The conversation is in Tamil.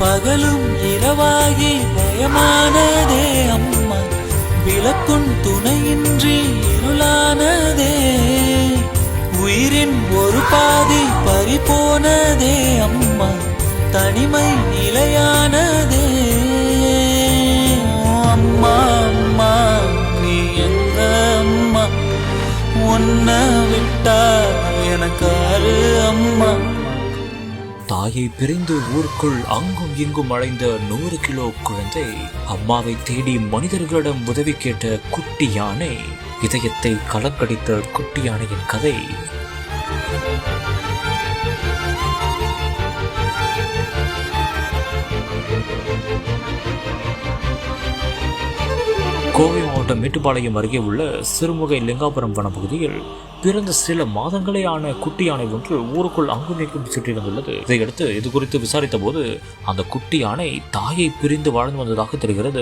பகலும் இரவாகி பயமானதே அம்மா, விளக்குன் துணையின்றி இருளானதே, உயிரின் ஒரு பாதி பறிபோனதே அம்மா, தனிமை நிலையானதே. அம்மா அம்மா நீ எங்க அம்மா, உன்னை விட்டா எனக்காரு அம்மா. தாயை பிரிந்து ஊருக்குள் அங்கும் இங்கும் அலைந்த 100 கிலோ குழந்தை, அம்மாவை தேடி மனிதர்களிடம் உதவி கேட்ட குட்டி யானை, இதயத்தை கலக்கடித்த குட்டி யானையின் கதை. கோவை மாவட்டம் மேட்டுப்பாளையம் அருகே உள்ள சிறுமுகை லிங்காபுரம் வனப்பகுதியில் பிறந்த சில மாதங்களே ஆன குட்டி யானை ஒன்று ஊருக்குள் அங்கும் இங்கும் சுற்றி வந்துள்ளது. இதையடுத்து இது குறித்து விசாரித்த போது அந்த குட்டி யானை தாயை பிரிந்து வாழ்ந்து வந்ததாக தெரிகிறது.